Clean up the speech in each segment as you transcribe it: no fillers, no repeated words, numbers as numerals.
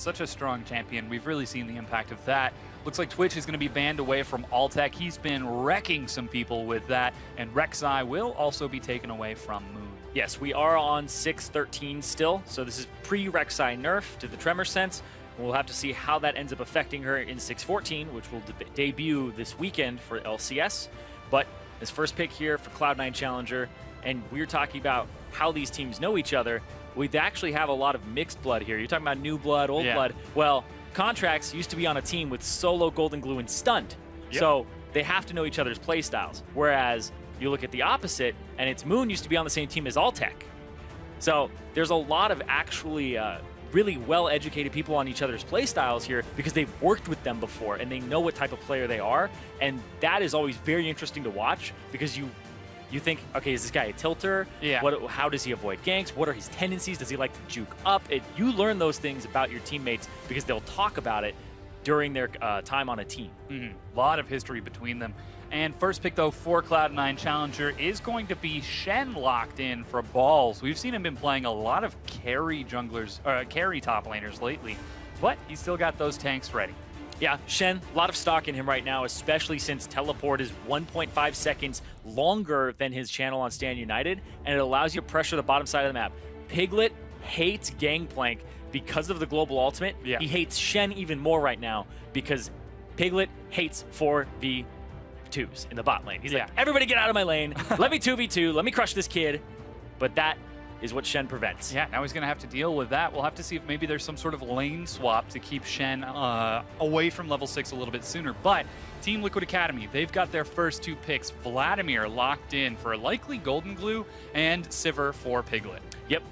Such a strong champion. We've really seen the impact of that. Looks like Twitch is going to be banned away from Altec. He's been wrecking some people with that. And Rek'Sai will also be taken away from Moon. Yes, we are on 6.13 still. So this is pre-Rek'Sai nerf to the Tremor Sense. We'll have to see how that ends up affecting her in 6.14, which will debut this weekend for LCS. But his first pick here for Cloud9 Challenger, and we're talking about how these teams know each other. We actually have a lot of mixed blood here. You're talking about new blood, old blood. Well, Contracts used to be on a team with Solo, Golden Glue, and Stunt. Yep. So they have to know each other's playstyles. Whereas you look at the opposite, and it's Moon used to be on the same team as Altec. So there's a lot of actually really well-educated people on each other's playstyles here because they've worked with them before and they know what type of player they are. And that is always very interesting to watch because you think, okay, is this guy a tilter? Yeah. How does he avoid ganks? What are his tendencies? Does he like to juke up? You learn those things about your teammates because they'll talk about it during their time on a team. A lot of history between them. And first pick, though, for Cloud9 Challenger is going to be Shen locked in for balls. We've seen him been playing a lot of carry junglers, carry top laners lately, but he's still got those tanks ready. Yeah, Shen, a lot of stock in him right now, especially since teleport is 1.5 seconds longer than his channel on Stand United, and it allows you to pressure the bottom side of the map. Piglet hates Gangplank because of the global ultimate. Yeah. He hates Shen even more right now because Piglet hates 4v2s in the bot lane. He's like, everybody get out of my lane. Let me 2v2. Let me crush this kid. But that is what Shen prevents. Yeah, now he's going to have to deal with that. We'll have to see if maybe there's some sort of lane swap to keep Shen away from level 6 a little bit sooner. But Team Liquid Academy, they've got their first two picks. Vladimir locked in for likely Golden Glue and Sivir for Piglet. Yep,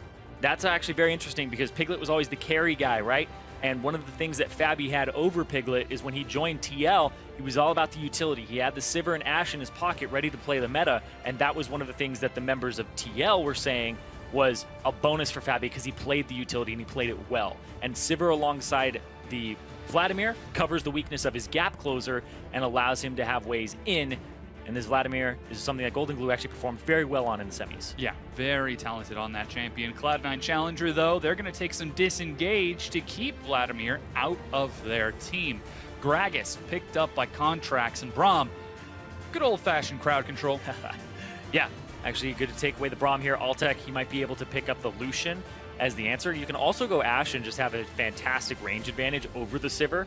that's actually very interesting because Piglet was always the carry guy, right? And one of the things that Fabi had over Piglet is when he joined TL, he was all about the utility. He had the Sivir and Ashe in his pocket ready to play the meta, and that was one of the things that the members of TL were saying was a bonus for Fabi because he played the utility and he played it well. And Sivir alongside the Vladimir covers the weakness of his gap closer and allows him to have ways in. And this Vladimir is something that Golden Glue actually performed very well on in the semis. Yeah, very talented on that champion. Cloud9 Challenger, though, they're going to take some disengage to keep Vladimir out of their team. Gragas picked up by Contracts, and Braum, good old-fashioned crowd control. Yeah, actually good to take away the Braum here. Altec, he might be able to pick up the Lucian as the answer. You can also go Ashe and just have a fantastic range advantage over the Sivir.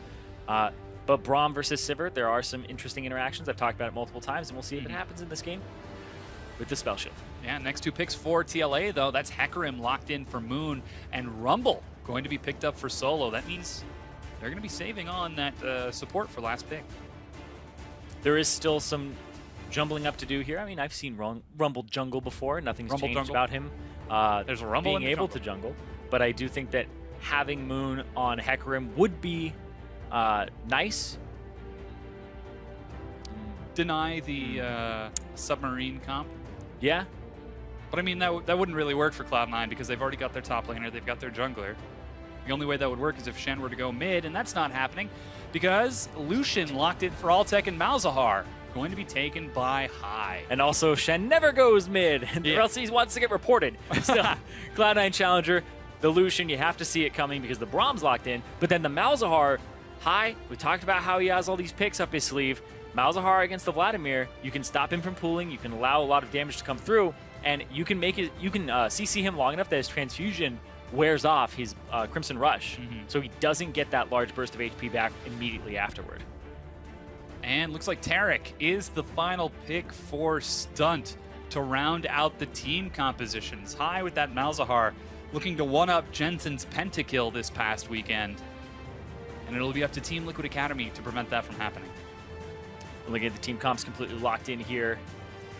But Braum versus Sivir, there are some interesting interactions. I've talked about it multiple times, and we'll see if it happens in this game with the spell shift. Yeah, next two picks for TLA, though. That's Hecarim locked in for Moon, and Rumble going to be picked up for Solo. That means they're going to be saving on that support for last pick. There is still some jumbling up to do here. I mean, I've seen Rumble jungle before. Nothing's changed about him. There's a Rumble being able to jungle. But I do think that having Moon on Hecarim would be nice. Deny the submarine comp. Yeah. But I mean, that wouldn't really work for Cloud9 because they've already got their top laner, they've got their jungler. The only way that would work is if Shen were to go mid, and that's not happening because Lucian locked in for Altec and Malzahar. Going to be taken by High. And also, Shen never goes mid, or else he wants to get reported. Still, Cloud9 Challenger, the Lucian, you have to see it coming because the Braum's locked in, but then the Malzahar, High, we talked about how he has all these picks up his sleeve. Malzahar against the Vladimir, you can stop him from pooling, you can allow a lot of damage to come through, and you can make it. You can CC him long enough that his transfusion wears off his Crimson Rush, so he doesn't get that large burst of HP back immediately afterward. And looks like Taric is the final pick for Stunt to round out the team compositions. High with that Malzahar, looking to one-up Jensen's pentakill this past weekend. And it'll be up to Team Liquid Academy to prevent that from happening. Looking at the team comps completely locked in here.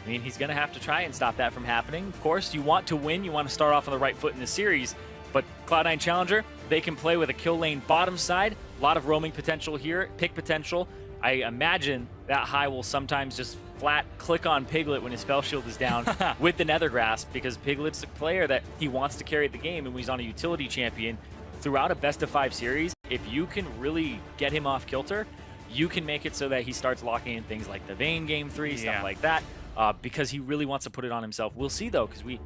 I mean, he's going to have to try and stop that from happening. Of course, you want to win. You want to start off on the right foot in the series. But Cloud9 Challenger, they can play with a kill lane bottom side. A lot of roaming potential here, pick potential. I imagine that High will sometimes just flat click on Piglet when his spell shield is down with the Nether Grasp because Piglet's a player that he wants to carry the game, and when he's on a utility champion throughout a best-of-5 series, if you can really get him off kilter, you can make it so that he starts locking in things like the Vayne Game 3, stuff like that, because he really wants to put it on himself. We'll see, though, because we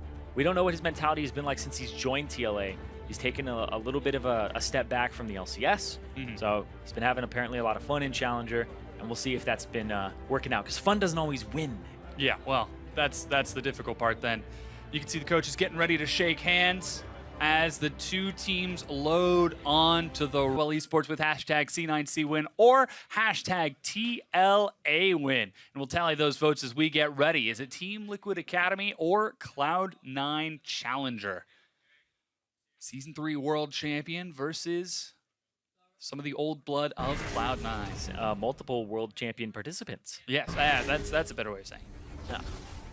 don't know what his mentality has been like since he's joined TLA. He's taken a little bit of a step back from the LCS. So he's been having apparently a lot of fun in Challenger, and we'll see if that's been working out, because fun doesn't always win. Yeah, well, that's the difficult part then. You can see the coaches getting ready to shake hands as the two teams load on to the Well Esports with hashtag C9CWin or hashtag TLAWin. And we'll tally those votes as we get ready. Is it Team Liquid Academy or Cloud9 Challenger? Season 3 world champion versus some of the old blood of Cloud9. Multiple world champion participants. Yes, that's a better way of saying it. Yeah,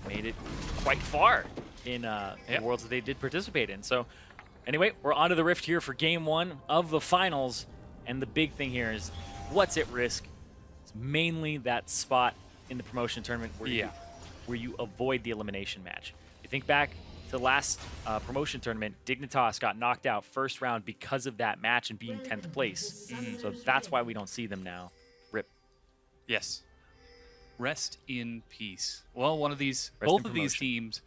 made it quite far in the worlds that they did participate in. So anyway, we're onto the Rift here for game 1 of the finals. And the big thing here is what's at risk. It's mainly that spot in the promotion tournament where you avoid the elimination match. You think back to the last promotion tournament, Dignitas got knocked out first round because of that match and being 10th place. So that's why we don't see them now. RIP. Yes. Rest in peace. Well, both of these teams,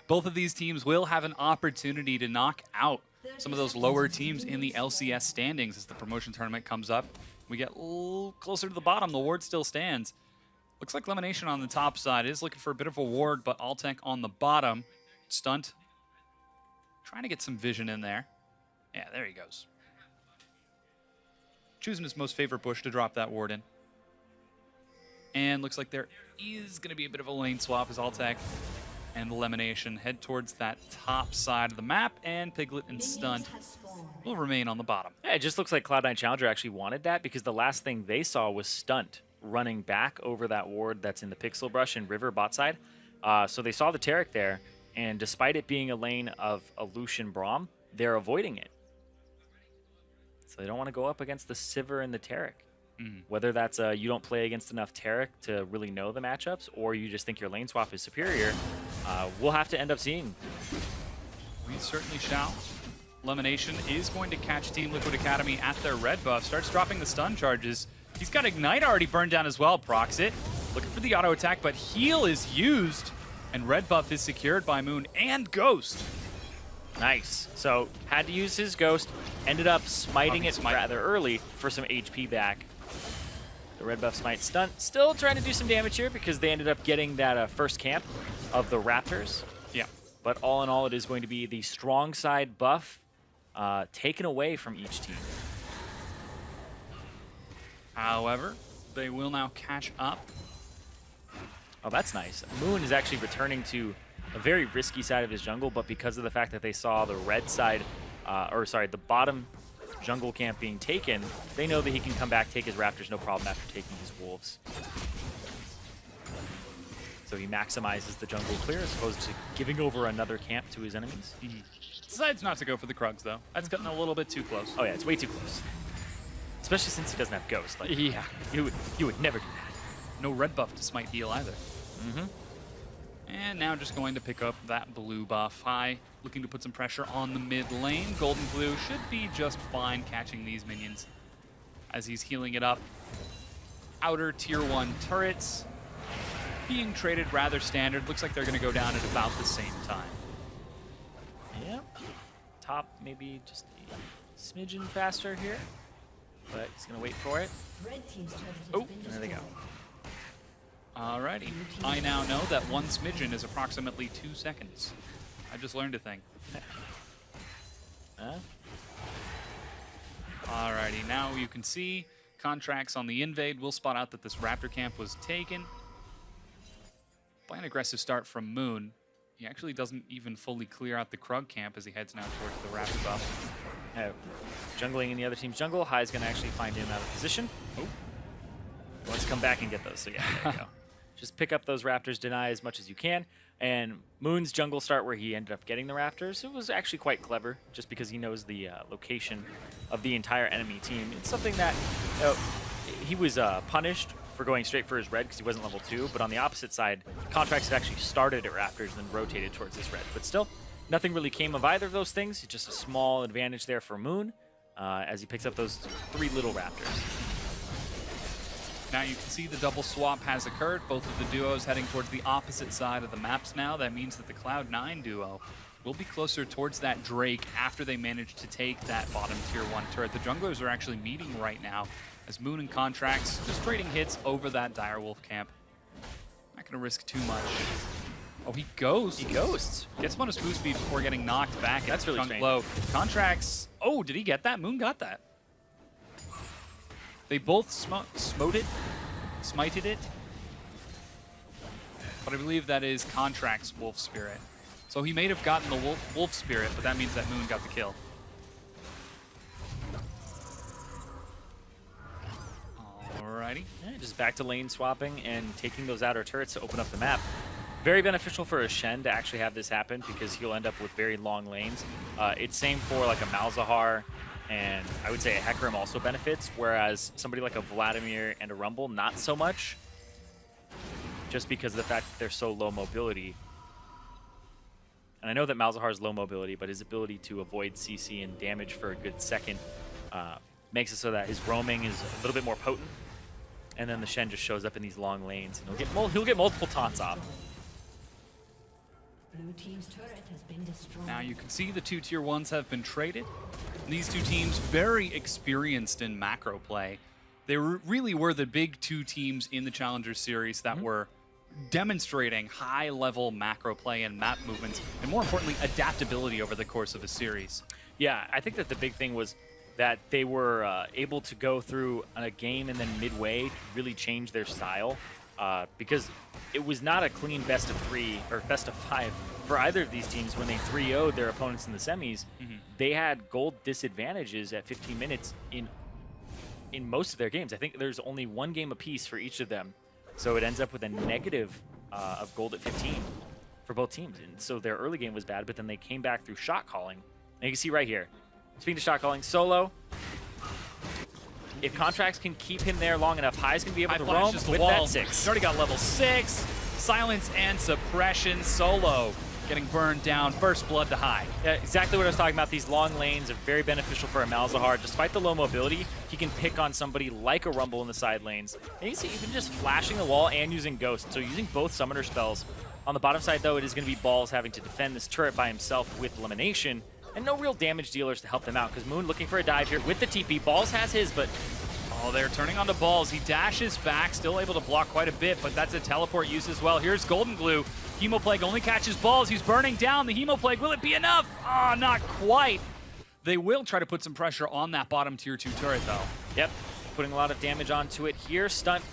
both of these teams will have an opportunity to knock out some of those lower teams in the LCS standings as the promotion tournament comes up. We get a little closer to the bottom. The ward still stands. Looks like Lemonation on the top side is looking for a bit of a ward, but Altec on the bottom. Stunt. Trying to get some vision in there. Yeah, there he goes. Choosing his most favorite bush to drop that ward in. And looks like there is going to be a bit of a lane swap as Altec and Lemonation head towards that top side of the map, and Piglet and Stunt will remain on the bottom. Yeah, it just looks like Cloud9 Challenger actually wanted that, because the last thing they saw was Stunt running back over that ward that's in the Pixel Brush and River bot side. So they saw the Taric there, and despite it being a lane of a Lucian Braum, they're avoiding it. So they don't want to go up against the Sivir and the Taric. Whether that's you don't play against enough Taric to really know the matchups, or you just think your lane swap is superior, we'll have to end up seeing. We certainly shall. Lemonation is going to catch Team Liquid Academy at their red buff, starts dropping the stun charges. He's got Ignite already burned down as well, procs it. Looking for the auto attack, but heal is used, and red buff is secured by Moon and Ghost. Nice. So had to use his Ghost, ended up smiting it rather early for some HP back. The red buff smite stunt, still trying to do some damage here because they ended up getting that first camp of the Raptors. Yeah. But all in all, it is going to be the strong side buff taken away from each team. However, they will now catch up. Oh, that's nice. Moon is actually returning to a very risky side of his jungle, but because of the fact that they saw the red side, the bottom jungle camp being taken, they know that he can come back, take his Raptors, no problem after taking his Wolves. So he maximizes the jungle clear as opposed to giving over another camp to his enemies. Decides not to go for the Krugs, though. That's gotten a little bit too close. Oh yeah, it's way too close. Especially since he doesn't have Ghost. Like, yeah. You would never do that. No red buff to smite heal either. And now just going to pick up that blue buff. High, looking to put some pressure on the mid lane. Golden Blue should be just fine catching these minions as he's healing it up. Outer tier 1 turrets being traded rather standard. Looks like they're going to go down at about the same time. Yep. Top maybe just a smidgen faster here, but he's going to wait for it. Oh, there they go. Alrighty. I now know that 1 smidgen is approximately 2 seconds. I just learned a thing. Alrighty, now you can see contracts on the invade. We'll spot out that this Raptor camp was taken. By an aggressive start from Moon. He actually doesn't even fully clear out the Krug camp as he heads now towards the Raptor buff. Jungling in the other team's jungle. Hai's going to actually find him out of position. Oh. Let's come back and get those. So yeah, there you go. Just pick up those Raptors, deny as much as you can. And Moon's jungle start where he ended up getting the Raptors, it was actually quite clever just because he knows the location of the entire enemy team. It's something that he was punished for going straight for his red because he wasn't level 2, but on the opposite side, Contracts had actually started at Raptors and then rotated towards his red. But still, nothing really came of either of those things. It's just a small advantage there for Moon as he picks up those 3 little Raptors. Now you can see the double swap has occurred. Both of the duos heading towards the opposite side of the maps now. That means that the Cloud9 duo will be closer towards that Drake after they manage to take that bottom tier 1 turret. The junglers are actually meeting right now as Moon and Contracts just trading hits over that Direwolf camp. Not going to risk too much. Oh, he ghosts. He ghosts. Gets bonus boost speed before getting knocked back. That's really strange. Low. Contracts. Oh, did he get that? Moon got that. They both smited it. But I believe that is Contracts Wolf Spirit. So he may have gotten the Wolf Spirit, but that means that Moon got the kill. Alrighty. Yeah, just back to lane swapping and taking those outer turrets to open up the map. Very beneficial for a Shen to actually have this happen because he'll end up with very long lanes. It's same for like a Malzahar, and I would say a Hecarim also benefits, whereas somebody like a Vladimir and a Rumble, not so much, just because of the fact that they're so low mobility. And I know that Malzahar is low mobility, but his ability to avoid CC and damage for a good second makes it so that his roaming is a little bit more potent. And then the Shen just shows up in these long lanes, and he'll get multiple taunts off. Blue team's turret has been destroyed. Now you can see the 2 tier 1s have been traded. These two teams very experienced in macro play. They really were the big 2 teams in the Challenger Series that were demonstrating high-level macro play and map movements, and more importantly, adaptability over the course of a series. Yeah, I think that the big thing was that they were able to go through a game and then midway really change their style, because it was not a clean best of 3 or best of 5 for either of these teams when they 3-0'd their opponents in the semis. They had gold disadvantages at 15 minutes in most of their games. I think there's only 1 game apiece for each of them, so it ends up with a negative of gold at 15 for both teams. And so their early game was bad, but then they came back through shot calling. And you can see right here, speaking to shot calling, Solo, if Contracts can keep him there long enough, High's going to be able to roam with that 6. He's already got level 6. Silence and suppression. Solo getting burned down. First blood to High. Yeah, exactly what I was talking about. These long lanes are very beneficial for a Malzahar. Despite the low mobility, he can pick on somebody like a Rumble in the side lanes. And you can see even just flashing the wall and using Ghost. So using both summoner spells. On the bottom side, though, it is going to be Balls having to defend this turret by himself with Elimination. And no real damage dealers to help them out, because Moon looking for a dive here with the TP. Balls has his, but... Oh, they're turning on the Balls. He dashes back, still able to block quite a bit, but that's a teleport use as well. Here's Golden Glue. Hemoplague only catches Balls. He's burning down the Hemoplague. Will it be enough? Ah, not quite. They will try to put some pressure on that bottom tier 2 turret, though. Yep, putting a lot of damage onto it here. Stunt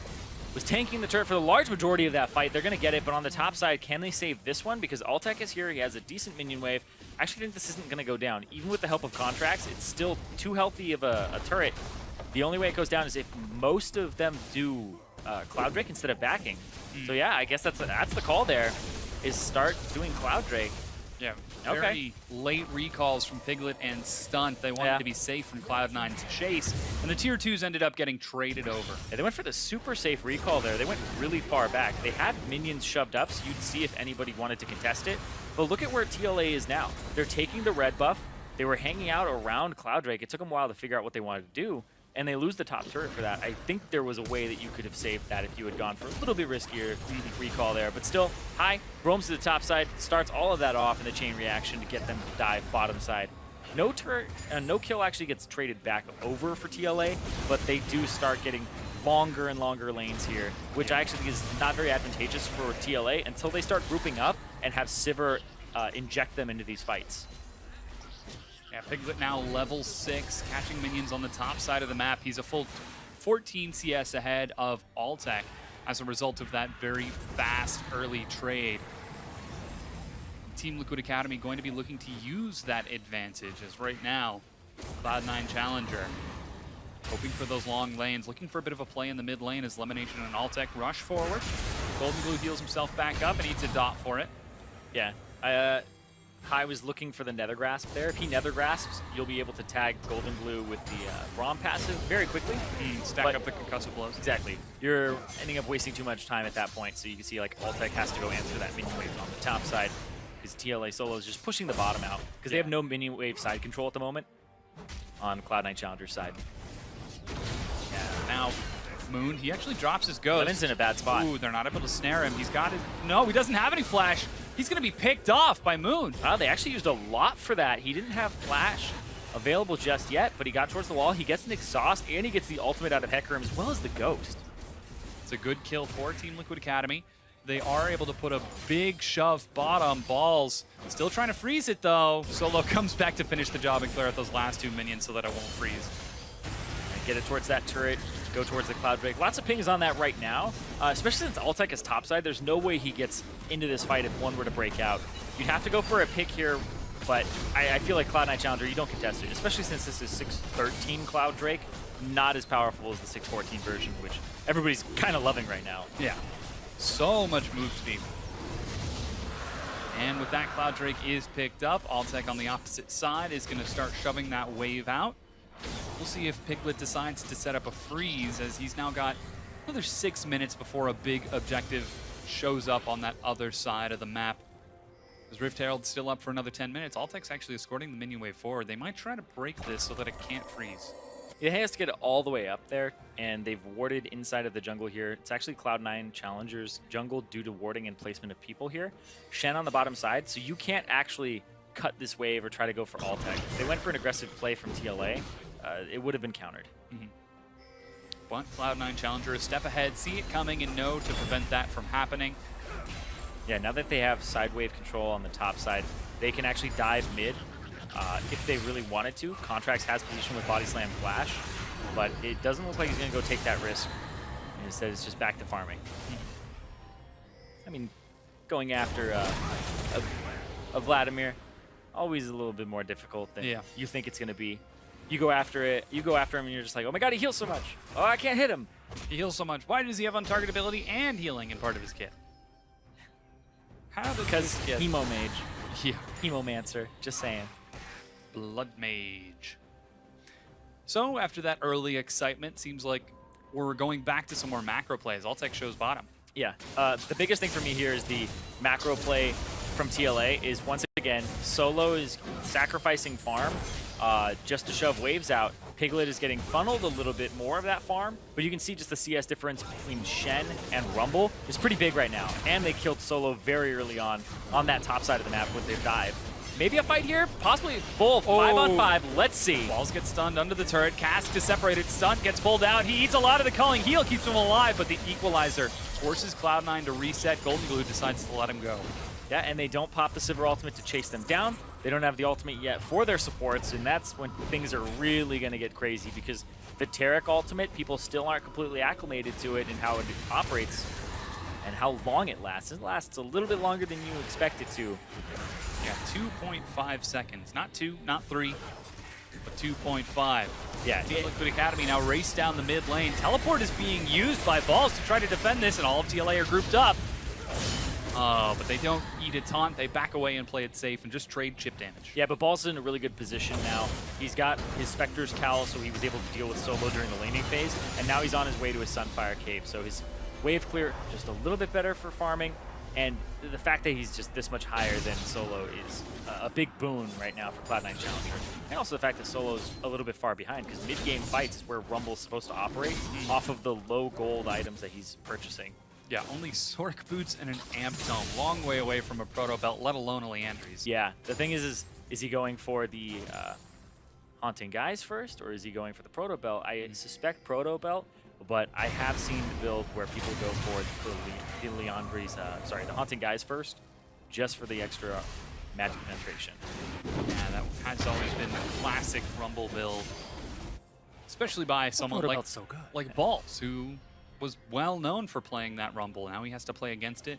was tanking the turret for the large majority of that fight. They're going to get it, but on the top side, can they save this one? Because Altec is here. He has a decent minion wave. I actually think this isn't going to go down. Even with the help of Contracts, it's still too healthy of a turret. The only way it goes down is if most of them do Cloud Drake instead of backing. So yeah, I guess that's the call there, is start doing Cloud Drake. Yeah, very late recalls from Piglet and Stunt. They wanted to be safe from Cloud9's chase, and the tier 2s ended up getting traded over. Yeah, they went for the super safe recall there. They went really far back. They had minions shoved up, so you'd see if anybody wanted to contest it. But look at where TLA is now. They're taking the red buff. They were hanging out around Cloud Drake. It took them a while to figure out what they wanted to do, and they lose the top turret for that. I think there was a way that you could have saved that if you had gone for a little bit riskier recall there. But still, High roams to the top side, starts all of that off in the chain reaction to get them to dive bottom side. No turret, no kill actually gets traded back over for TLA, but they do start getting longer and longer lanes here, which I actually think is not very advantageous for TLA until they start grouping up and have Sivir inject them into these fights. Yeah, Piglet now level 6, catching minions on the top side of the map. He's a full 14 CS ahead of Altec as a result of that very fast early trade. Team Liquid Academy going to be looking to use that advantage, as right now, Cloud9 Challenger hoping for those long lanes, looking for a bit of a play in the mid lane as Lemonation and Altec rush forward. Golden Glue heals himself back up and eats a dot for it. Yeah, High was looking for the Nether Grasp there. If he Nether Grasps, you'll be able to tag Golden Glue with the Braum passive very quickly. Stack up the concussive blows. Exactly. You're ending up wasting too much time at that point, so you can see like Altec has to go answer that minion wave on the top side, because TLA Solo is just pushing the bottom out, because they have no minion wave side control at the moment on Cloud9 Challenger's side. Yeah, now Moon, he actually drops his ghost. Lemon's in a bad spot. Ooh, they're not able to snare him. He's got it. No, he doesn't have any flash. He's going to be picked off by Moon. Wow, they actually used a lot for that. He didn't have Flash available just yet, but he got towards the wall. He gets an exhaust, and he gets the ultimate out of Hecarim as well as the Ghost. It's a good kill for Team Liquid Academy. They are able to put a big shove bottom. Balls still trying to freeze it, though. Solo comes back to finish the job and clear out those last 2 minions so that it won't freeze. And get it towards that turret, go towards the Cloud Drake. Lots of pings on that right now, especially since Altec is topside. There's no way he gets into this fight if one were to break out. You'd have to go for a pick here, but I feel like Cloud9 Challenger, you don't contest it, especially since this is 613 Cloud Drake, not as powerful as the 614 version, which everybody's kind of loving right now. Yeah. So much move speed. And with that, Cloud Drake is picked up. Altec on the opposite side is going to start shoving that wave out. We'll see if Piglet decides to set up a freeze, as he's now got another 6 minutes before a big objective shows up on that other side of the map. Is Rift Herald still up for another 10 minutes? Altec's actually escorting the minion wave forward. They might try to break this so that it can't freeze. It has to get it all the way up there, and they've warded inside of the jungle here. It's actually Cloud9 Challenger's jungle due to warding and placement of people here. Shen on the bottom side, so you can't actually cut this wave or try to go for Altec. If they went for an aggressive play from TLA, it would have been countered. But Cloud9 Challenger a step ahead, see it coming and know to prevent that from happening. Yeah, now that they have side wave control on the top side, they can actually dive mid if they really wanted to. Contracts has position with Body Slam Flash, but it doesn't look like he's going to go take that risk. Instead, it's just back to farming. I mean, going after a Vladimir, always a little bit more difficult than you think it's going to be. You go after it, you go after him, and you're just like, oh my god, he heals so much. Oh, I can't hit him. He heals so much. Why does he have on-target ability and healing in part of his kit? How does Because Hemo Mage. Yeah. Hemomancer, just saying. Blood Mage. So after that early excitement, seems like we're going back to some more macro plays. Altec shows bottom. Yeah, the biggest thing for me here is the macro play from TLA is, once again, Solo is sacrificing farm just to shove waves out. Piglet is getting funneled a little bit more of that farm, but you can see just the CS difference between Shen and Rumble is pretty big right now. And they killed Solo very early on that top side of the map with their dive. Maybe a fight here, possibly full 5-on-5. Let's see. Balls get stunned under the turret. Cask is separated. Stunt gets pulled out. He eats a lot of the culling heal, keeps him alive, but the equalizer forces Cloud9 to reset. Golden Glue decides to let him go. Yeah, and they don't pop the Sivir ultimate to chase them down. They don't have the ultimate yet for their supports, and that's when things are really going to get crazy, because the Taric ultimate, people still aren't completely acclimated to it and how it operates and how long it lasts. It lasts a little bit longer than you expect it to. Yeah, 2.5 seconds. Not 2, not 3, but 2.5. Yeah. Team Liquid Academy now race down the mid lane. Teleport is being used by Balls to try to defend this, and all of TLA are grouped up. But they don't eat a taunt. They back away and play it safe and just trade chip damage. Yeah, but Balls is in a really good position now. He's got his Spectre's Cowl, so he was able to deal with Solo during the laning phase, and now he's on his way to his Sunfire Cave. So his wave clear just a little bit better for farming, and the fact that he's just this much higher than Solo is a big boon right now for Cloud9 Challenger. And also the fact that Solo's a little bit far behind, because mid-game fights is where Rumble's supposed to operate off of the low gold items that he's purchasing. Yeah, only Sork boots and an Amp Tome. Long way away from a Proto Belt, let alone a Leandries. Yeah, the thing is he going for the Haunting Guys first, or is he going for the Proto Belt? I suspect Proto Belt, but I have seen the build where people go for the Leandries, the Haunting Guys first, just for the extra magic penetration. Yeah, that has always been the classic Rumble build, especially by someone like, so good. like Balls, who was well known for playing that Rumble. Now he has to play against it.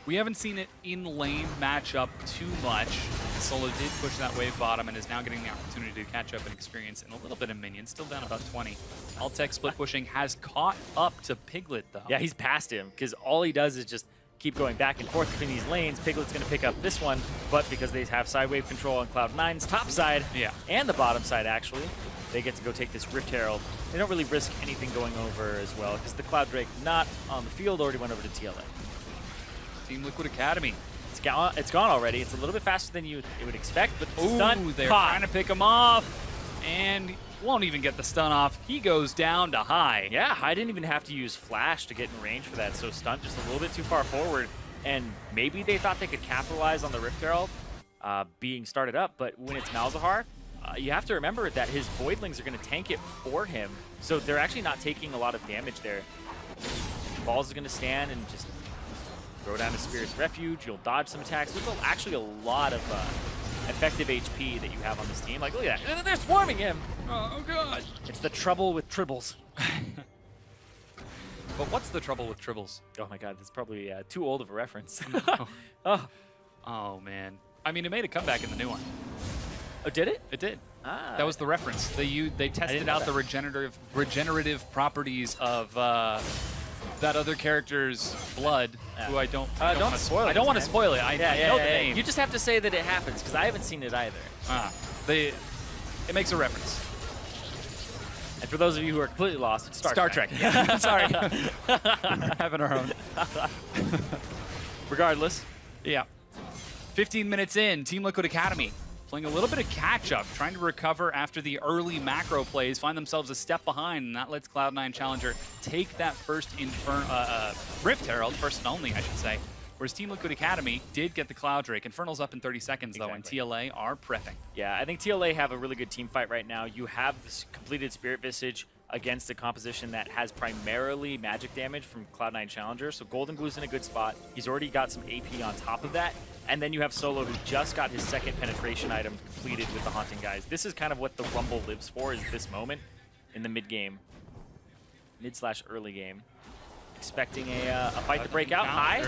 We haven't seen it in lane match up too much. Solo did push that wave bottom and is now getting the opportunity to catch up and experience and a little bit of minions, still down about 20. Altec split pushing has caught up to Piglet though. Yeah, he's past him, because all he does is just keep going back and forth between these lanes. Piglet's going to pick up this one, but because they have side wave control on Cloud9's top side and the bottom side actually, they get to go take this Rift Herald. They don't really risk anything going over as well, because the Cloud Drake not on the field already went over to TLA. Team Liquid Academy. It's gone already. It's a little bit faster than you would expect, but it's done. They're trying to pick him off, and won't even get the stun off. He goes down to High. Yeah, I didn't even have to use Flash to get in range for that, so Stunt just a little bit too far forward. and maybe they thought they could capitalize on the Rift Herald being started up, but when it's Malzahar, you have to remember that his Voidlings are going to tank it for him, so they're actually not taking a lot of damage there. Balls is going to stand and just throw down a Spirit's Refuge. You'll dodge some attacks. There's actually a lot of effective HP that you have on this team. Like, look at that. They're swarming him. Oh, God. It's the trouble with tribbles. But what's the trouble with tribbles? Oh, my God. That's probably too old of a reference. Oh, man. I mean, it made a comeback in the new one. Oh, did it? It did. Ah. That was the reference. They tested out the regenerative properties of that other character's blood, who I don't want to spoil. I don't want to spoil it. I know the name. You just have to say that it happens, because I haven't seen it either. It makes a reference. And for those of you who are completely lost, it's Star Trek. Yeah. Sorry. Having our own. Regardless. Yeah. 15 minutes in, Team Liquid Academy playing a little bit of catch-up, trying to recover after the early macro plays, find themselves a step behind, and that lets Cloud9 Challenger take that first Rift Herald, first and only, I should say, whereas Team Liquid Academy did get the Cloud Drake. Infernal's up in 30 seconds, though, and TLA are prepping. Yeah, I think TLA have a really good team fight right now. You have this completed Spirit Visage against a composition that has primarily magic damage from Cloud9 Challenger, so Golden Glue's in a good spot. He's already got some AP on top of that. And then you have Solo, who just got his second penetration item completed with the Haunting Guys. This is kind of what the Rumble lives for, is this moment in the mid-game. Mid/early game. Expecting a fight to break out. High.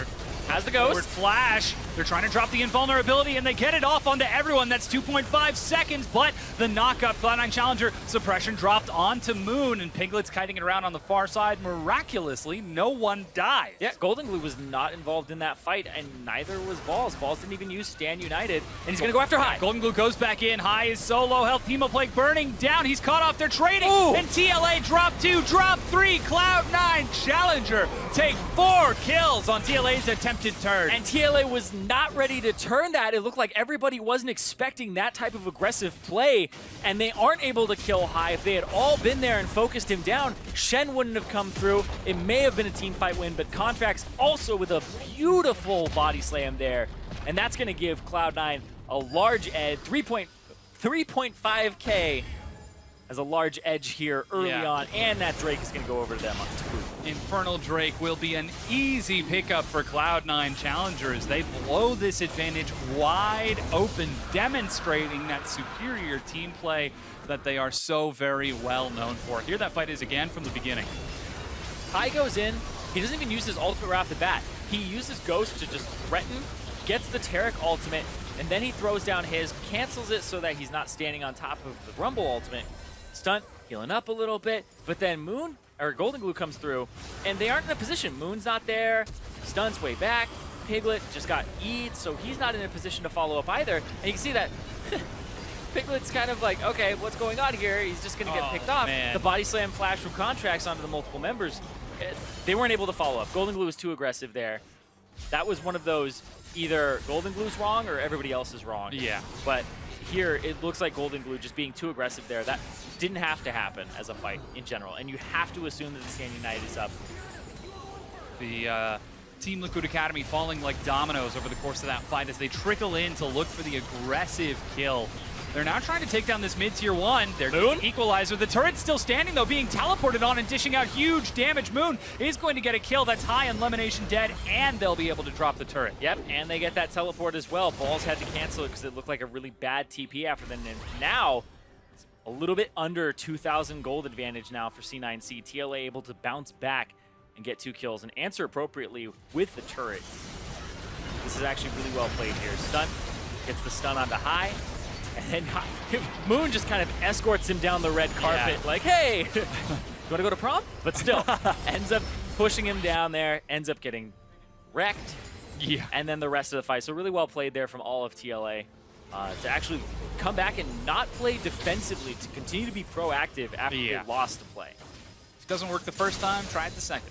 Has the Ghost. Forward flash. They're trying to drop the invulnerability, and they get it off onto everyone. That's 2.5 seconds, but the knockup, Cloud9 Challenger suppression dropped onto Moon, and Piglet's kiting it around on the far side. Miraculously, no one died. Yeah, Golden Glue was not involved in that fight, and neither was Balls. Balls didn't even use Stand United, and he's going to go after High. Golden Glue goes back in. High is solo. Health Hemoplague burning down. He's caught off their trading, and TLA drop 2, drop 3. Cloud9 Challenger take 4 kills on TLA's attempted turn. And TLA was not ready to turn that. It looked like everybody wasn't expecting that type of aggressive play, and they aren't able to kill High. If they had all been there and focused him down, Shen wouldn't have come through. It may have been a team fight win, but Contracts also with a beautiful body slam there. And that's going to give Cloud9 a large edge, 3.5K as a large edge here early on, and that Drake is going to go over to them on 2. Infernal Drake will be an easy pickup for Cloud9 Challengers. They blow this advantage wide open, demonstrating that superior team play that they are so very well known for. Here that fight is again from the beginning. High goes in. He doesn't even use his ultimate right off the bat. He uses Ghost to just threaten, gets the Taric ultimate, and then he throws down his, cancels it so that he's not standing on top of the Rumble ultimate. Stunt, healing up a little bit, but then Golden Glue comes through, and they aren't in a position. Moon's not there, Stunt's way back, Piglet just got E'd, so he's not in a position to follow up either. And you can see that Piglet's kind of like, okay, what's going on here? He's just gonna get picked off. Man. The body slam flash from Contracts onto the multiple members. They weren't able to follow up. Golden Glue was too aggressive there. That was one of those, either Golden Glue's wrong or everybody else is wrong. Yeah. But here, it looks like Golden Glue just being too aggressive there. That didn't have to happen as a fight in general, and you have to assume that the Stand United is up. The Team Liquid Academy falling like dominoes over the course of that fight as they trickle in to look for the aggressive kill. They're now trying to take down this mid-tier 1. They're Moon? Equalizer. The turret's still standing, though, being teleported on and dishing out huge damage. Moon is going to get a kill. That's High on Elimination dead, and they'll be able to drop the turret. Yep, and they get that teleport as well. Balls had to cancel it because it looked like a really bad TP after them. And now, it's a little bit under 2,000 gold advantage now for C9C. TLA able to bounce back and get 2 kills and answer appropriately with the turret. This is actually really well played here. Stun, gets the stun onto High. And then Moon just kind of escorts him down the red carpet, like, hey, you want to go to prom? But still, ends up pushing him down there, ends up getting wrecked. Yeah. And then the rest of the fight. So really well played there from all of TLA to actually come back and not play defensively, to continue to be proactive after they lost the play. If it doesn't work the first time, try it the second.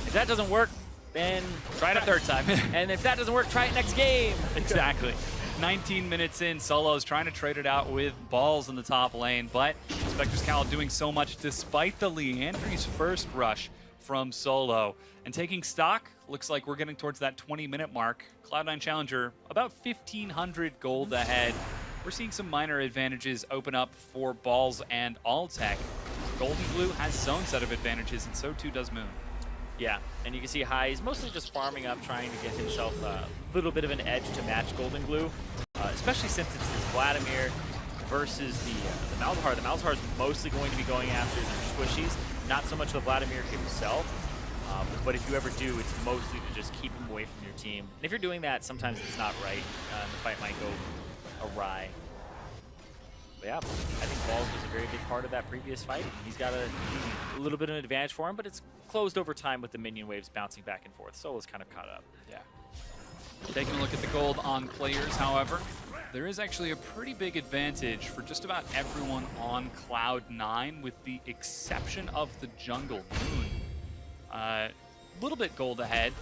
If that doesn't work, then try it a third time. And if that doesn't work, try it next game. Exactly. 19 minutes in, Solo's trying to trade it out with Balls in the top lane, but Spectre's Cal doing so much despite the Leandry's first rush from Solo. And taking stock, looks like we're getting towards that 20-minute mark. Cloud9 Challenger about 1,500 gold ahead. We're seeing some minor advantages open up for Balls and Alltech. Golden Glue has his own set of advantages, and so too does Moon. Yeah, and you can see High is mostly just farming up, trying to get himself a little bit of an edge to match Golden Glue, especially since it's this Vladimir versus the Malzahar. The Malzahar is mostly going to be going after the squishies, not so much the Vladimir himself. But if you ever do, it's mostly to just keep him away from your team. And if you're doing that, sometimes it's not right. The fight might go awry. But yeah, I think Balls was a very big part of that previous fight. He's got a little bit of an advantage for him, but it's closed over time with the minion waves bouncing back and forth. Solo's kind of caught up. Yeah. Taking a look at the gold on players, however, there is actually a pretty big advantage for just about everyone on Cloud9, with the exception of the jungle Moon. A little bit gold ahead.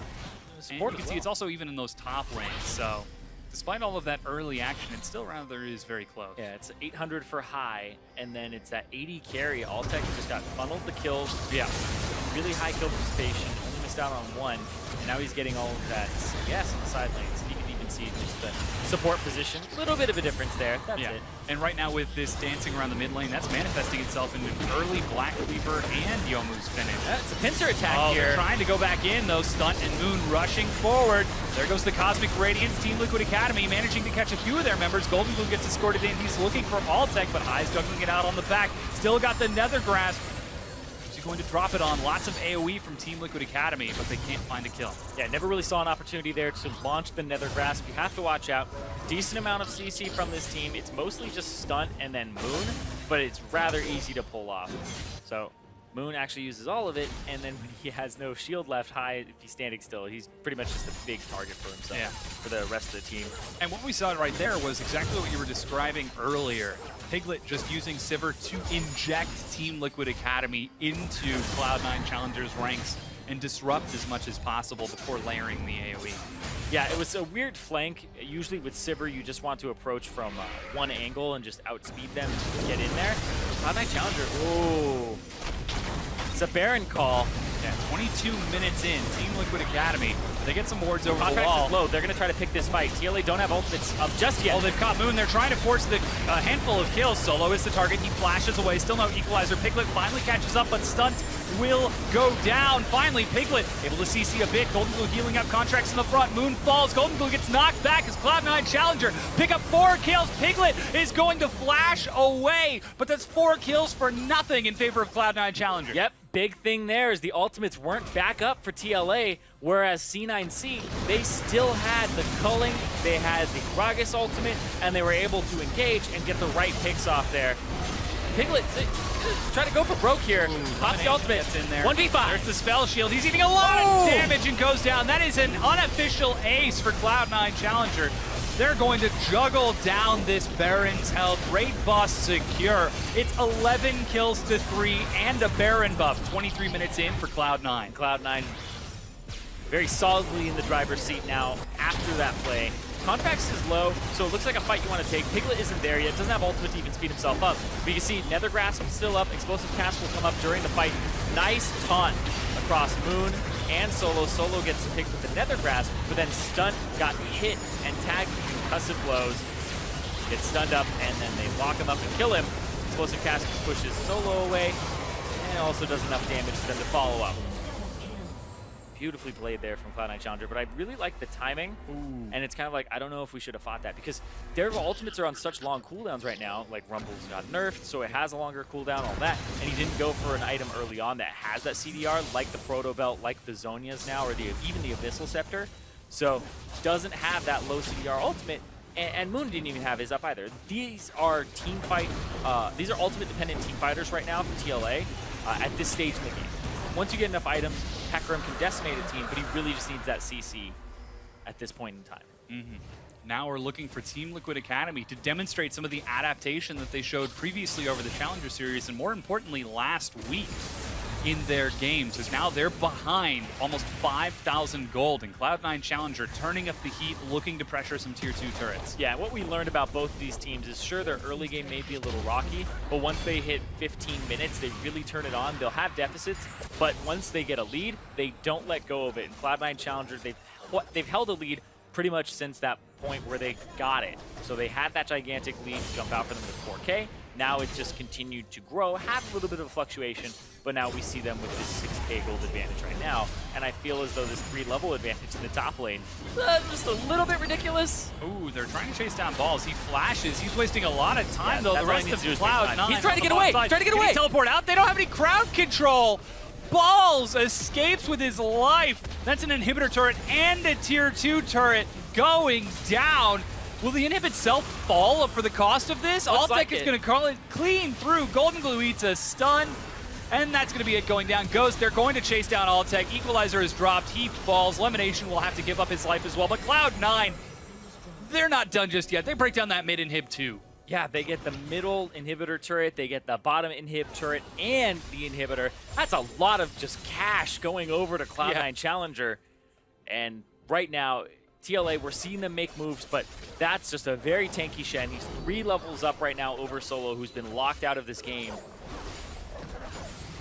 And you can see it's also even in those top lanes, so despite all of that early action, it's still rather is very close. Yeah, it's 800 for High, and then it's that 80 carry. Alltech just got funneled the kills. Yeah. Really high kill participation, only missed out on one, and now he's getting all of that CS on the side lanes. You can even see just the support position. A little bit of a difference there. That's it. And right now with this dancing around the mid lane, that's manifesting itself into an early Black Cleaver and Yomu's finish. That's a pincer attack here. They're trying to go back in, though. Stunt and Moon rushing forward. There goes the Cosmic Radiance. Team Liquid Academy managing to catch a few of their members. Golden Glue gets escorted in. He's looking for Alltech, but High's juggling it out on the back. Still got the Nether Grasp. He's going to drop it on. Lots of AoE from Team Liquid Academy, but they can't find a kill. Yeah, never really saw an opportunity there to launch the Nether Grasp. You have to watch out. Decent amount of CC from this team. It's mostly just Stunt and then Moon, but it's rather easy to pull off. So Moon actually uses all of it, and then when he has no shield left, High, if he's standing still, he's pretty much just a big target for himself, for the rest of the team. And what we saw right there was exactly what you were describing earlier. Piglet just using Sivir to inject Team Liquid Academy into Cloud9 Challengers ranks and disrupt as much as possible before layering the AoE. Yeah, it was a weird flank. Usually with Sivir, you just want to approach from one angle and just outspeed them to get in there. Cloud9 Challenger, ooh. It's a Baron call. Yeah, 22 minutes in, Team Liquid Academy. They get some wards over the Contracts wall. is low. They're going to try to pick this fight. TLA don't have ultimates up just yet. Oh, they've caught Moon. They're trying to force the handful of kills. Solo is the target. He flashes away. Still no equalizer. Piglet finally catches up, but Stunt will go down. Finally, Piglet able to CC a bit. Golden Glue healing up. Contracts in the front. Moon falls. Golden Glue gets knocked back as Cloud9 Challenger pick up 4 kills. Piglet is going to flash away, but that's 4 kills for nothing in favor of Cloud9 Challenger. Yep. Big thing there is the ultimates weren't back up for TLA, whereas C9C, they still had the culling, they had the Gragas ultimate, and they were able to engage and get the right picks off there. Piglet trying to go for broke here. Pops the ultimate. Gets in there. 1v5. There's the spell shield. He's eating a lot of damage and goes down. That is an unofficial ace for Cloud9 Challenger. They're going to juggle down this Baron's health. Raid boss secure. It's 11 kills to 3 and a Baron buff. 23 minutes in for Cloud9. Cloud9 very solidly in the driver's seat now after that play. Contracts is low, so it looks like a fight you want to take. Piglet isn't there yet, doesn't have ultimate to even speed himself up. But you can see Nether Grasp still up, Explosive Cast will come up during the fight. Nice taunt across Moon and Solo. Solo gets picked with the Nether Grasp, but then Stunt got hit and tagged with concussive blows. Gets stunned up, and then they lock him up and kill him. Explosive Cast pushes Solo away, and also does enough damage for them to follow up. Beautifully played there from Cloud9 Challenger, but I really like the timing, and it's kind of like, I don't know if we should have fought that, because their ultimates are on such long cooldowns right now, like Rumble's got nerfed, so it has a longer cooldown, all that, and he didn't go for an item early on that has that CDR, like the Proto Belt, like the Zonias now, or even the Abyssal Scepter, so doesn't have that low CDR ultimate, and Moon didn't even have his up either. These are team fight, these are ultimate dependent team fighters right now for TLA at this stage in the game. Once you get enough items, Hecarim can decimate a team, but he really just needs that CC at this point in time. Now we're looking for Team Liquid Academy to demonstrate some of the adaptation that they showed previously over the Challenger Series, and more importantly, last week. in their games, as now they're behind almost 5,000 gold, and Cloud9 Challenger turning up the heat, looking to pressure some tier 2 turrets. Yeah, what we learned about both of these teams is sure their early game may be a little rocky, but once they hit 15 minutes, they really turn it on. They'll have deficits, but once they get a lead, they don't let go of it. And Cloud9 Challenger, they've held a lead pretty much since that point where they got it. So they had that gigantic lead jump out for them with 4K. Now it's just continued to grow, have a little bit of a fluctuation, but now we see them with this 6K gold advantage right now. And I feel as though this 3-level advantage in the top lane, just a little bit ridiculous. Ooh, they're trying to chase down balls. He flashes. He's wasting a lot of time, though. That's The all he rest needs of to do is waste time. Cloud9. He's trying to get away. He's trying to get away. Can he teleport out? They don't have any crowd control. Balls escapes with his life. That's an inhibitor turret and a tier 2 turret going down. Will the inhib itself fall for the cost of this? Altec is going to call it clean through. Golden Glue eats a stun, and that's going to be it going down. Ghost, they're going to chase down Altec. Equalizer is dropped. He falls. Lemonation will have to give up his life as well. But Cloud9, they're not done just yet. They break down that mid inhib too. Yeah, they get the middle inhibitor turret, they get the bottom inhib turret, and the inhibitor. That's a lot of just cash going over to Cloud9 Challenger. And right now, TLA, we're seeing them make moves, but that's just a very tanky Shen. He's 3 levels up right now over Solo, who's been locked out of this game.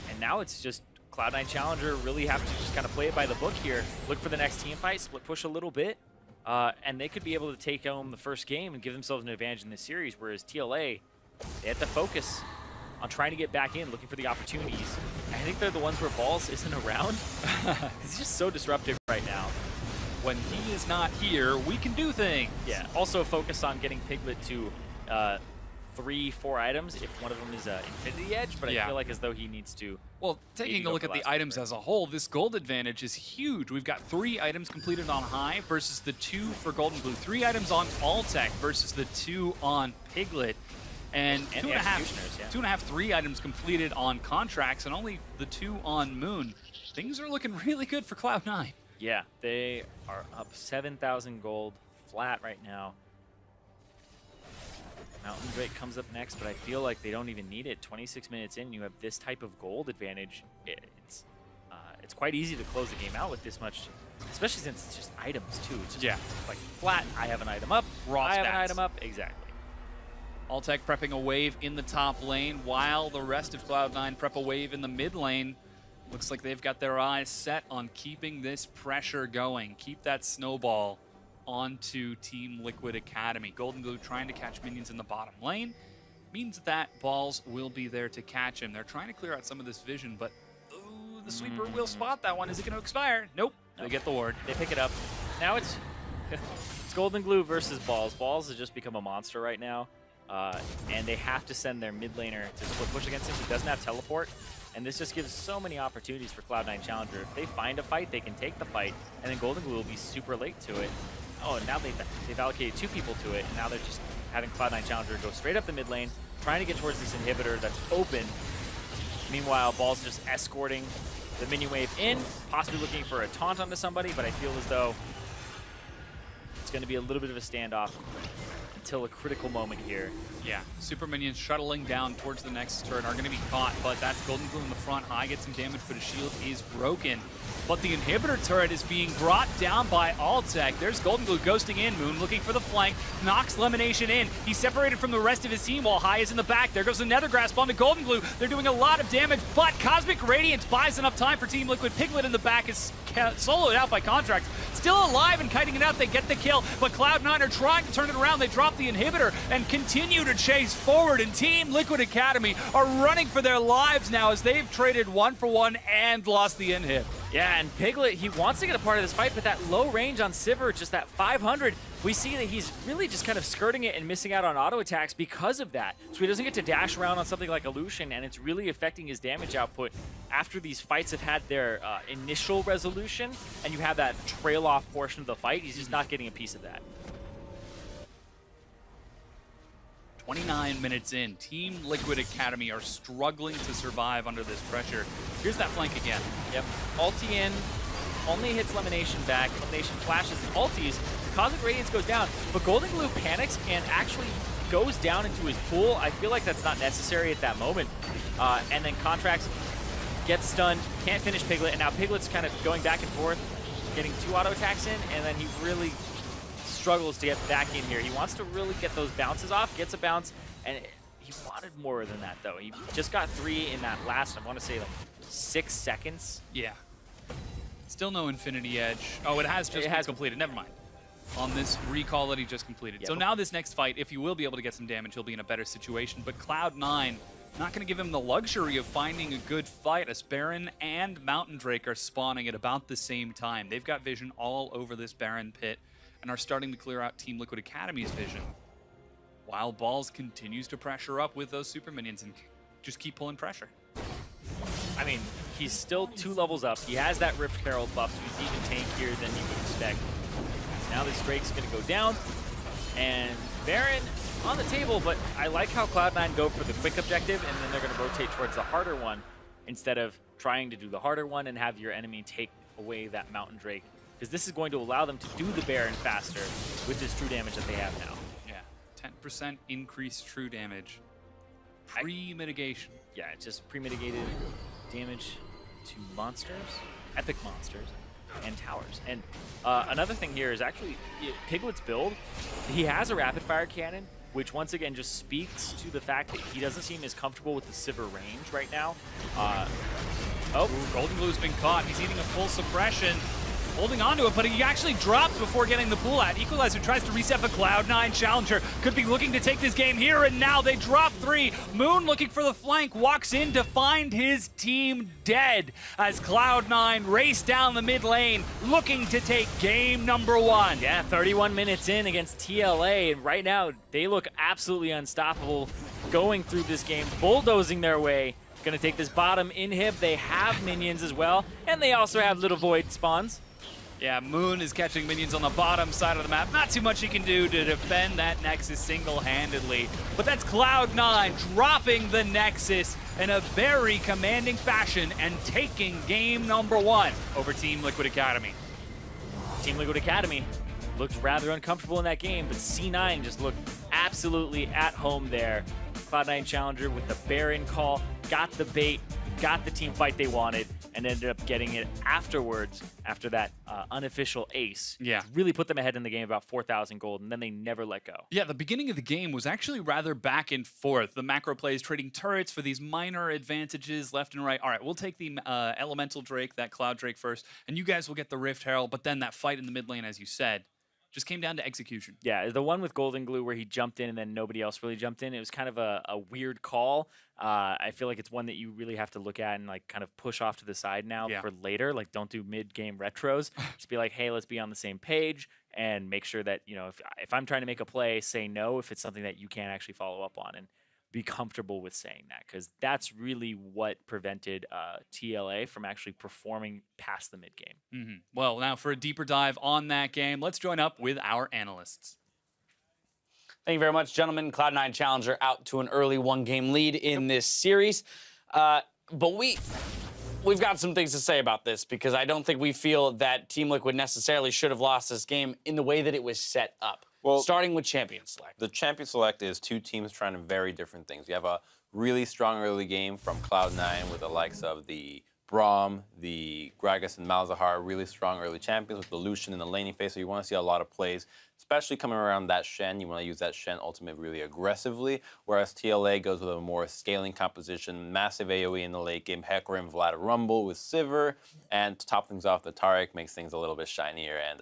And now it's just Cloud9 Challenger really have to just kind of play it by the book here. Look for the next team fight, split push a little bit, and they could be able to take home the first game and give themselves an advantage in this series, whereas TLA, they have to focus on trying to get back in, looking for the opportunities. And I think they're the ones where Balls isn't around. He's just so disruptive right now. When he is not here, we can do things. Yeah, also focus on getting Piglet to 3-4 items if one of them is Infinity Edge, but I feel like as though he needs to. Well, taking a look at the items as a whole, this gold advantage is huge. We've got 3 items completed on High versus the 2 for Golden Blue, 3 items on Altec versus the 2 on Piglet, and 2.5, 3 items completed on Contracts, and only the 2 on Moon. Things are looking really good for Cloud9. Yeah, they are up 7,000 gold flat right now. Mountain Drake comes up next, but I feel like they don't even need it. 26 minutes in, you have this type of gold advantage. It's quite easy to close the game out with this much, especially since it's just items too. It's just like flat, I have an item up, I have an item up, exactly. Altec prepping a wave in the top lane, while the rest of Cloud9 prep a wave in the mid lane. Looks like they've got their eyes set on keeping this pressure going. Keep that snowball onto Team Liquid Academy. Golden Glue trying to catch minions in the bottom lane. Means that Balls will be there to catch him. They're trying to clear out some of this vision, but ooh, the sweeper will spot that one. Is it going to expire? Nope. They get the ward. They pick it up. Now it's Golden Glue versus Balls. Balls has just become a monster right now, and they have to send their mid laner to split push against him. He doesn't have teleport. And this just gives so many opportunities for Cloud9 Challenger. If they find a fight, they can take the fight, and then Golden Glue will be super late to it. Oh, and now they've allocated 2 people to it, and now they're just having Cloud9 Challenger go straight up the mid lane, trying to get towards this inhibitor that's open. Meanwhile, Ball's just escorting the minion wave in, possibly looking for a taunt onto somebody, but I feel as though it's going to be a little bit of a standoff until a critical moment here. Yeah, super minions shuttling down towards the next turret are going to be caught, but that's Golden Glue in the front. High gets some damage, but his shield is broken. But the inhibitor turret is being brought down by Altec. There's Golden Glue ghosting in. Moon looking for the flank. Knocks Lemonation in. He's separated from the rest of his team while High is in the back. There goes the Nether Grasp onto Golden Glue. They're doing a lot of damage, but Cosmic Radiance buys enough time for Team Liquid. Piglet in the back is soloed out by Contracts. Still alive and kiting it out. They get the kill, but Cloud9 are trying to turn it around. They drop the inhibitor and continue to chase forward, and Team Liquid Academy are running for their lives now as they've traded 1-for-1 and lost the inhib. Yeah, and Piglet, he wants to get a part of this fight, but that low range on Sivir, just that 500, we see that he's really just kind of skirting it and missing out on auto attacks because of that. So he doesn't get to dash around on something like Illusion, and it's really affecting his damage output after these fights have had their initial resolution, and you have that trail-off portion of the fight. He's just not getting a piece of that. 29 minutes in, Team Liquid Academy are struggling to survive under this pressure. Here's that flank again. Yep, ulti in, only hits Lemonation back. Lemonation flashes and ultis. Cosmic Radiance goes down, but Golden Glue panics and actually goes down into his pool. I feel like that's not necessary at that moment. And then Contracts gets stunned, can't finish Piglet, and now Piglet's kind of going back and forth, getting 2 auto attacks in, and then he really struggles to get back in here. He wants to really get those bounces off, gets a bounce, and he wanted more than that, though. He just got 3 in that last, I want to say, like 6 seconds. Yeah. Still no Infinity Edge. Oh, it has just been completed. Never mind. On this recall that he just completed. So now this next fight, if you will be able to get some damage, he'll be in a better situation. But Cloud9, not going to give him the luxury of finding a good fight, as Baron and Mountain Drake are spawning at about the same time. They've got vision all over this Baron pit and are starting to clear out Team Liquid Academy's vision, while Balls continues to pressure up with those super minions and just keep pulling pressure. I mean, he's still 2 levels up. He has that Rift Herald buff, so he's even tankier than you would expect. Now this Drake's going to go down, and Baron on the table, but I like how Cloud9 go for the quick objective, and then they're going to rotate towards the harder one instead of trying to do the harder one and have your enemy take away that Mountain Drake, because this is going to allow them to do the Baron faster with this true damage that they have now. Yeah, 10% increased true damage. Pre-mitigation. Yeah, it's just pre-mitigated damage to monsters, epic monsters, and towers. And another thing here is actually Piglet's build. He has a rapid fire cannon, which once again just speaks to the fact that he doesn't seem as comfortable with the Sivir range right now. Golden Glue's been caught. He's eating a full suppression. Holding on to it, but he actually drops before getting the pull out. Equalizer tries to reset, but Cloud9 Challenger could be looking to take this game here, and now they drop 3. Moon looking for the flank, walks in to find his team dead as Cloud9 race down the mid lane, looking to take game number 1. Yeah, 31 minutes in against TLA, and right now they look absolutely unstoppable going through this game, bulldozing their way. Gonna take this bottom inhib. They have minions as well, and they also have little void spawns. Yeah, Moon is catching minions on the bottom side of the map. Not too much he can do to defend that Nexus single-handedly. But that's Cloud9 dropping the Nexus in a very commanding fashion and taking game number 1 over Team Liquid Academy. Team Liquid Academy looked rather uncomfortable in that game, but C9 just looked absolutely at home there. Cloud9 Challenger with the Baron call, got the bait, got the team fight they wanted, and ended up getting it afterwards after that unofficial ace. Yeah. Really put them ahead in the game, about 4,000 gold, and then they never let go. Yeah, the beginning of the game was actually rather back and forth. The macro plays trading turrets for these minor advantages left and right. All right, we'll take the Elemental Drake, that Cloud Drake first, and you guys will get the Rift Herald, but then that fight in the mid lane, as you said, just came down to execution. Yeah, the one with Golden Glue where he jumped in and then nobody else really jumped in, it was kind of a weird call. I feel like it's one that you really have to look at and like kind of push off to the side now for later. Like, don't do mid-game retros. Just be like, hey, let's be on the same page and make sure that, you know, if I'm trying to make a play, say no if it's something that you can't actually follow up on, and be comfortable with saying that, because that's really what prevented TLA from actually performing past the mid-game. Well, now for a deeper dive on that game, let's join up with our analysts. Thank you very much, gentlemen. Cloud9 Challenger out to an early 1-game lead in this series. But we've got some things to say about this, because I don't think we feel that Team Liquid necessarily should have lost this game in the way that it was set up. Well, starting with Champion Select. The Champion Select is 2 teams trying very different things. You have a really strong early game from Cloud9 with the likes of the Braum, the Gragas, and Malzahar, really strong early champions with the Lucian in the laning phase, so you want to see a lot of plays, especially coming around that Shen. You want to use that Shen ultimate really aggressively, whereas TLA goes with a more scaling composition, massive AoE in the late game, Hecarim, Vlad Rumble with Sivir, and to top things off, the Taric makes things a little bit shinier and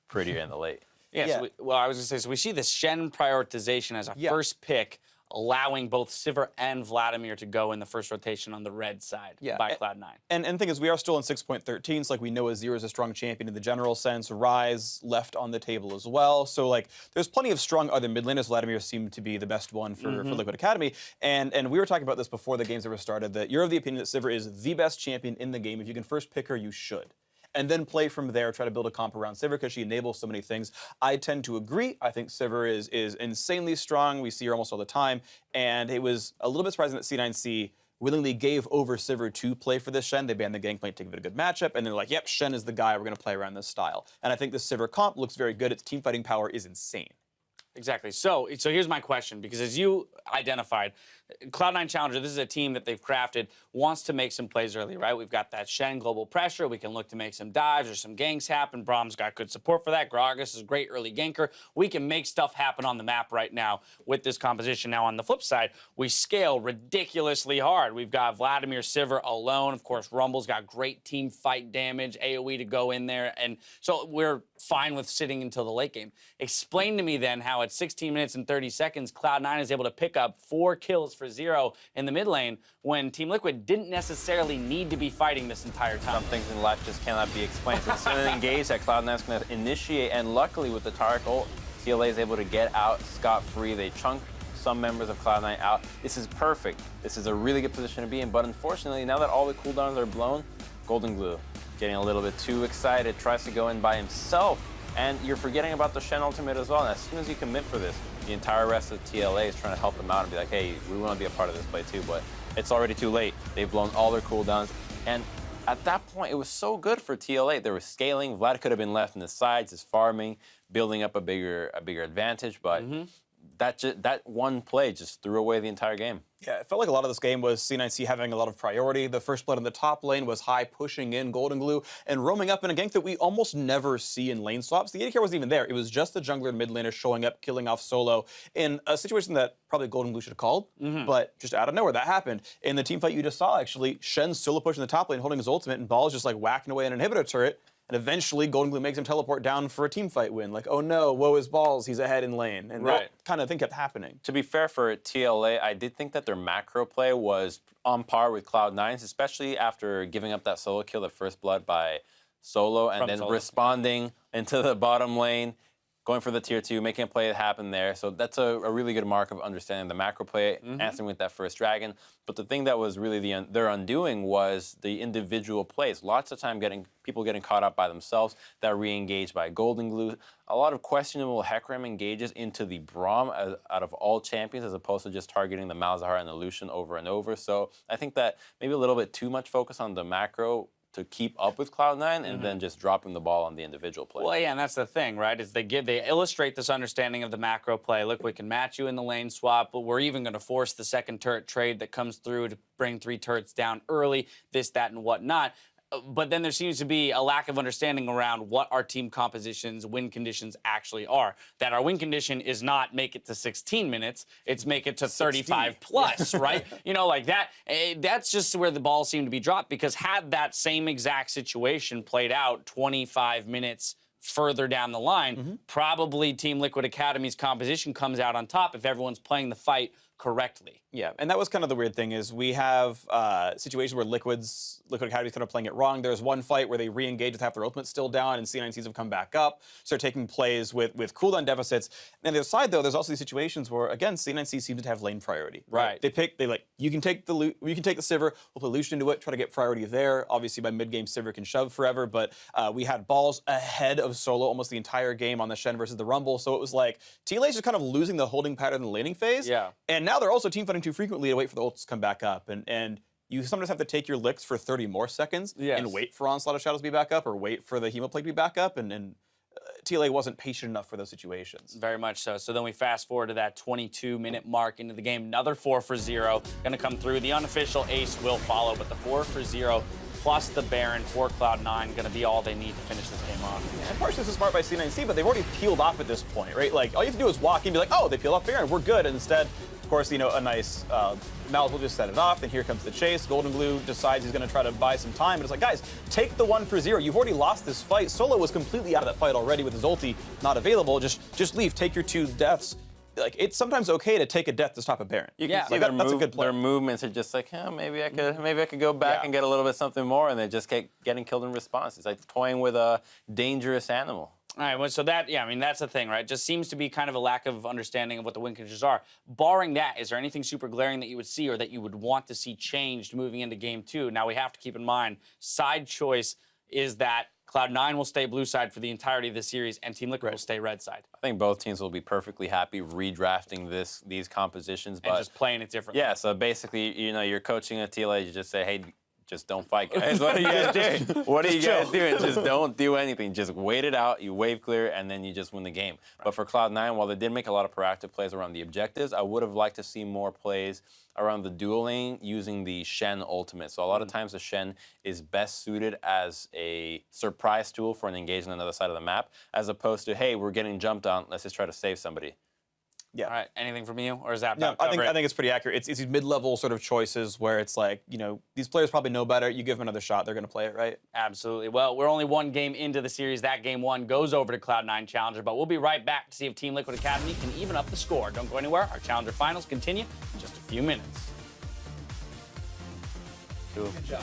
prettier in the late. Yeah. So well, I was going to say, so we see the Shen prioritization as a first pick, allowing both Sivir and Vladimir to go in the first rotation on the red side by Cloud9. And the thing is, we are still in 6.13, so like we know Azir is a strong champion in the general sense. Ryze left on the table as well. So like there's plenty of strong other mid laners. Vladimir seemed to be the best one for Liquid Academy. And we were talking about this before the games ever started, that you're of the opinion that Sivir is the best champion in the game. If you can first pick her, you should. And then play from there, try to build a comp around Sivir because she enables so many things. I tend to agree. I think Sivir is insanely strong. We see her almost all the time. And it was a little bit surprising that C9C willingly gave over Sivir to play for this Shen. They banned the Gangplank to give it a good matchup. And they're like, yep, Shen is the guy. We're going to play around this style. And I think the Sivir comp looks very good. Its team fighting power is insane. Exactly. So here's my question, because as you identified, Cloud9 Challenger, this is a team that they've crafted, wants to make some plays early, right? We've got that Shen global pressure. We can look to make some dives or some ganks happen. Brahm's got good support for that. Gragas is a great early ganker. We can make stuff happen on the map right now with this composition. Now, on the flip side, we scale ridiculously hard. We've got Vladimir Sivir alone. Of course, Rumble's got great team fight damage, AoE to go in there. And so we're fine with sitting until the late game. Explain to me then how at 16 minutes and 30 seconds, Cloud9 is able to pick up 4 kills for 0 in the mid lane when Team Liquid didn't necessarily need to be fighting this entire time. Some things in life just cannot be explained. So it's an engage that Cloud9 is going to initiate, and luckily with the Taric ult, TLA is able to get out scot-free. They chunk some members of Cloud9 out. This is perfect. This is a really good position to be in, but unfortunately, now that all the cooldowns are blown, Golden Glue getting a little bit too excited, tries to go in by himself, and you're forgetting about the Shen ultimate as well. And as soon as you commit for this, the entire rest of TLA is trying to help them out and be like, hey, we want to be a part of this play too, but it's already too late. They've blown all their cooldowns, and at that point, it was so good for TLA. They were scaling. Vlad could have been left in the sides, just farming, building up a bigger advantage, but that one play just threw away the entire game. Yeah, it felt like a lot of this game was C9C having a lot of priority. The first blood in the top lane was High pushing in Golden Glue and roaming up in a gank that we almost never see in lane swaps. The AD carry wasn't even there. It was just the jungler and mid laner showing up, killing off solo in a situation that probably Golden Glue should have called, but just out of nowhere that happened. In the team fight you just saw, actually, Shen's solo pushing the top lane, holding his ultimate, and Ball's just like whacking away an inhibitor turret. And eventually, Golden Glue makes him teleport down for a team fight win. Like, oh no, woe is Balls, he's ahead in lane. And that kind of thing kept happening. To be fair for TLA, I did think that their macro play was on par with Cloud9's, especially after giving up that solo kill, the first blood by Solo, and then responding into the bottom lane, going for the tier 2, making a play happen there. So that's a really good mark of understanding the macro play, answering with that first dragon. But the thing that was really their undoing was the individual plays. Lots of time people getting caught up by themselves, that re-engaged by Golden Glue. A lot of questionable Hecarim engages into the Braum out of all champions, as opposed to just targeting the Malzahar and the Lucian over and over. So I think that maybe a little bit too much focus on the macro to keep up with Cloud9 and then just dropping the ball on the individual play. Well, yeah, and that's the thing, right? Is they illustrate this understanding of the macro play. Look, we can match you in the lane swap, but we're even going to force the second turret trade that comes through to bring 3 turrets down early, this, that, and whatnot. But then there seems to be a lack of understanding around what our team composition's win conditions actually are. That our win condition is not make it to 16 minutes, it's make it to 35 plus, right? You know, like that. That's just where the ball seemed to be dropped, because had that same exact situation played out 25 minutes further down the line, probably Team Liquid Academy's composition comes out on top if everyone's playing the fight correctly. Yeah, and that was kind of the weird thing is we have situations where Liquid Academy's kind of playing it wrong. There's one fight where they re-engage with half their ultimate still down, and C9Cs have come back up, start taking plays with cooldown deficits. And on the other side, though, there's also these situations where, again, C9C seems to have lane priority. Right. You can take the Sivir, we'll put Lucian into it, try to get priority there. Obviously, by mid-game, Sivir can shove forever, but we had Balls ahead of Solo almost the entire game on the Shen versus the Rumble, so it was like, TLA's just kind of losing the holding pattern in the laning phase. Yeah. And now they're also teamfighting too frequently to wait for the ults to come back up. And you sometimes have to take your licks for 30 more seconds and wait for Onslaught of Shadows to be back up or wait for the Hemoplague to be back up. And TLA wasn't patient enough for those situations. Very much so. So then we fast forward to that 22-minute mark into the game. Another 4 for 0 going to come through. The unofficial ace will follow, but the 4 for 0 plus the Baron for Cloud9 going to be all they need to finish this game off. And partially this is smart by C9C, but they've already peeled off at this point, right? Like, all you have to do is walk in and be like, oh, they peeled off Baron, we're good. And instead, of course, you know, a nice Malz will just set it off, then here comes the chase. Golden Glue decides he's going to try to buy some time, but it's like, guys, take the 1 for 0. You've already lost this fight. Solo was completely out of that fight already with his ulti not available. Just leave, take your 2 deaths. Like, it's sometimes okay to take a death to stop a Baron. You can see that's a good play. Their movements are just like, oh, maybe I could go back and get a little bit something more, and they just keep getting killed in response. It's like toying with a dangerous animal. All right, well, so that, yeah, I mean, that's the thing, right? It just seems to be kind of a lack of understanding of what the win conditions are. Barring that, is there anything super glaring that you would see or that you would want to see changed moving into Game 2? Now, we have to keep in mind, side choice is that Cloud9 will stay blue side for the entirety of the series, and Team Liquid will stay red side. I think both teams will be perfectly happy redrafting these compositions, but and just playing it differently. Yeah, so basically, you know, you're coaching a TLA, you just say, hey, just don't fight, guys. What are you guys doing? What are you guys doing? Just don't do anything. Just wait it out. You wave clear, and then you just win the game. But for Cloud9, while they did make a lot of proactive plays around the objectives, I would have liked to see more plays around the dueling using the Shen ultimate. So a lot of times the Shen is best suited as a surprise tool for an engagement on the other side of the map, as opposed to, hey, we're getting jumped on, let's just try to save somebody. Yeah. All right, anything from you, or is that No, about I think cover it? it's pretty accurate. It's these mid-level sort of choices where it's like, you know, these players probably know better. You give them another shot, they're going to play it, right? Absolutely. Well, we're only one game into the series. That game one goes over to Cloud9 Challenger, but we'll be right back to see if Team Liquid Academy can even up the score. Don't go anywhere. Our Challenger finals continue in just a few minutes. Cool. Good job.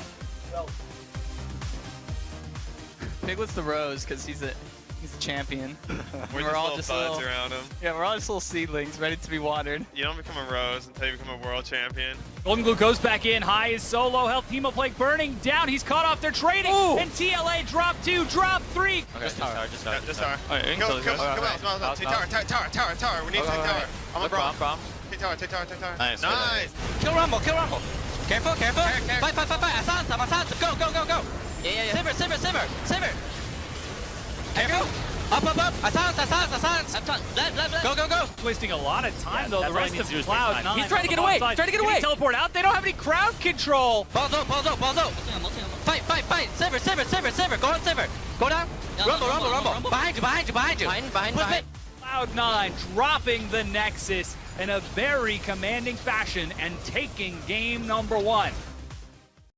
Piglet's the rose because he's a champion. We're all just buds around him. Yeah, we're all just little seedlings ready to be watered. You don't become a rose until you become a world champion. Golden Glue goes back in. High is solo. Health Hemo Plague burning down. He's caught off their trading. Ooh. And TLA drop 2, drop 3. Okay, just tower. Alright, Come out. Take tower. We need to take tower. I'm a Braum. Take tower. Nice. Kill Rumble. Careful. Fight. Assassin. Go. Yeah. Simmer. Careful. Up. Assassin. Left. Go. Wasting a lot of time, though. that's The all rest he needs of to do is take time. Cloud9. He's trying to get on the away. bottom side. Trying to get Can he away. teleport out? They don't have any crowd control. Balls out. Fight. Simmer. Go on, Simmer. Go down. Rumble. Behind you. Behind. Cloud9 dropping the Nexus in a very commanding fashion and taking game number 1.